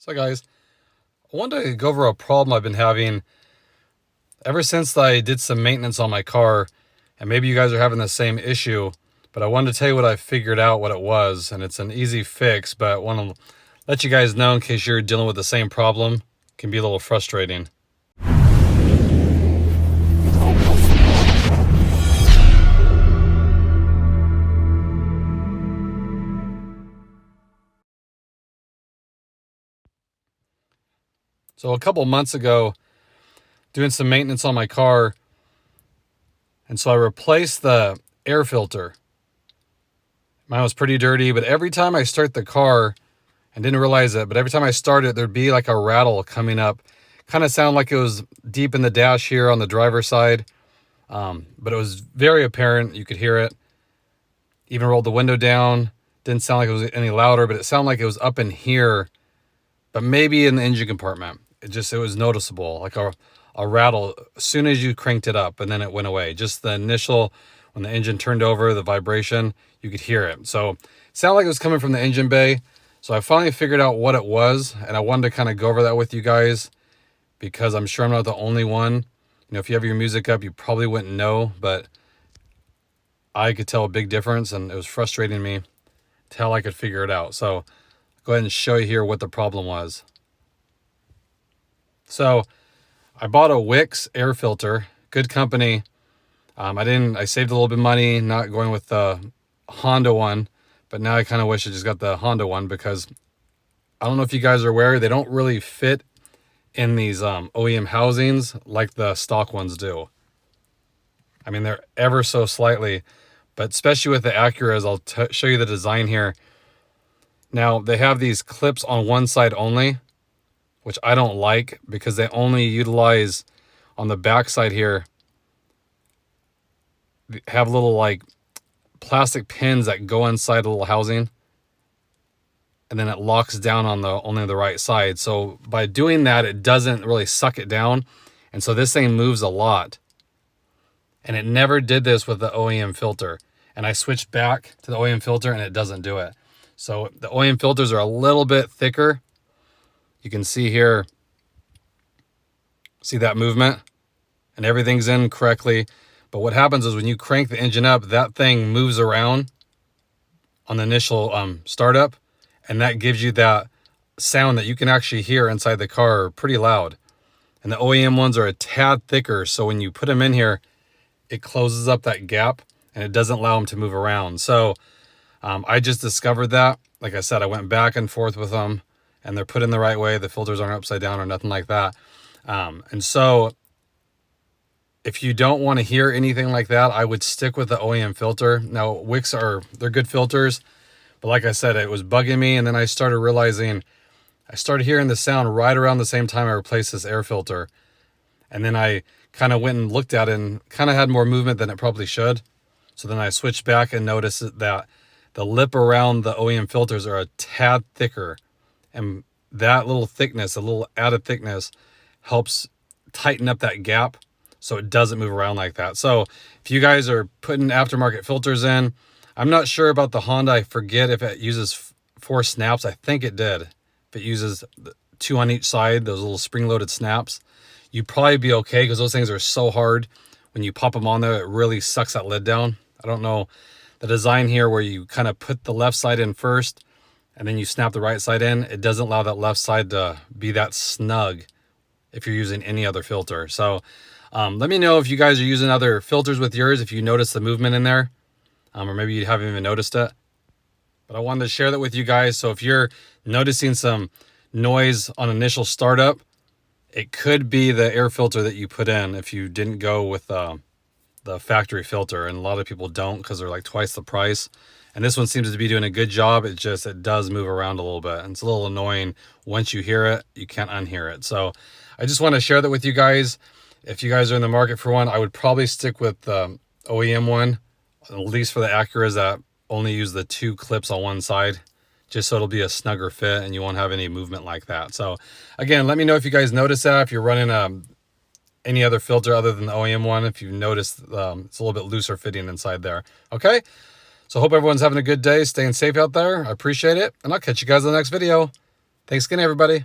So guys, I wanted to go over a problem I've been having ever since I did some maintenance on my car, and maybe you guys are having the same issue, but I wanted to tell you what I figured out what it was, and it's an easy fix, but I want to let you guys know in case you're dealing with the same problem. It can be a little frustrating. So a couple months ago, doing some maintenance on my car, and so I replaced the air filter. Mine was pretty dirty, but every time I start the car, and didn't realize it, but every time I start it, there'd be like a rattle coming up. Kind of sound like it was deep in the dash here on the driver's side, but it was very apparent. You could hear it. Even rolled the window down. Didn't sound like it was any louder, but it sounded like it was up in here, but maybe in the engine compartment. It was noticeable, like a rattle as soon as you cranked it up, and then it went away. Just the initial, when the engine turned over, the vibration, you could hear it. So it sounded like it was coming from the engine bay. So I finally figured out what it was, and I wanted to kind of go over that with you guys because I'm sure I'm not the only one. You know, if you have your music up, you probably wouldn't know, but I could tell a big difference, and it was frustrating me until I could figure it out. So I'll go ahead and show you here what the problem was. So I bought a Wix air filter, good company. I saved a little bit of money not going with the Honda one, but now I kind of wish I just got the Honda one because I don't know if you guys are aware, they don't really fit in these OEM housings like the stock ones do. I mean, they're ever so slightly, but especially with the Acuras, I'll show you the design here. Now, they have these clips on one side only, which I don't like because they only utilize on the back side here, have little like plastic pins that go inside the little housing, and then it locks down on only the right side. So by doing that, it doesn't really suck it down, and so this thing moves a lot. And it never did this with the OEM filter. And I switched back to the OEM filter, and it doesn't do it. So the OEM filters are a little bit thicker. You can see here, see that movement, and everything's in correctly. But what happens is when you crank the engine up, that thing moves around on the initial startup, and that gives you that sound that you can actually hear inside the car pretty loud. And the OEM ones are a tad thicker, so when you put them in here, it closes up that gap, and it doesn't allow them to move around. So I just discovered that. Like I said, I went back and forth with them, and they're put in the right way. The filters aren't upside down or nothing like that. And so if you don't want to hear anything like that, I would stick with the OEM filter. Now, Wix they're good filters, but like I said, it was bugging me. And then I started realizing, I started hearing the sound right around the same time I replaced this air filter. And then I kind of went and looked at it and kind of had more movement than it probably should. So then I switched back and noticed that the lip around the OEM filters are a tad thicker. And that little thickness, a little added thickness, helps tighten up that gap so it doesn't move around like that. So if you guys are putting aftermarket filters in, I'm not sure about the Honda. I forget if it uses 4 snaps. I think it did. If it uses 2 on each side, those little spring-loaded snaps, you'd probably be okay because those things are so hard. When you pop them on there, it really sucks that lid down. I don't know the design here where you kind of put the left side in first and then you snap the right side in. It doesn't allow that left side to be that snug if you're using any other filter. So let me know if you guys are using other filters with yours, if you notice the movement in there, or maybe you haven't even noticed it. But I wanted to share that with you guys. So if you're noticing some noise on initial startup, it could be the air filter that you put in if you didn't go with the factory filter. And a lot of people don't because they're like twice the price. And this one seems to be doing a good job. It does move around a little bit. And it's a little annoying. Once you hear it, you can't unhear it. So I just want to share that with you guys. If you guys are in the market for one, I would probably stick with the OEM one, at least for the Acuras that only use the 2 clips on one side, just so it'll be a snugger fit and you won't have any movement like that. So again, let me know if you guys notice that, if you're running any other filter other than the OEM one, if you notice it's a little bit looser fitting inside there. Okay, so hope everyone's having a good day, staying safe out there. I appreciate it, and I'll catch you guys in the next video. Thanks again, everybody.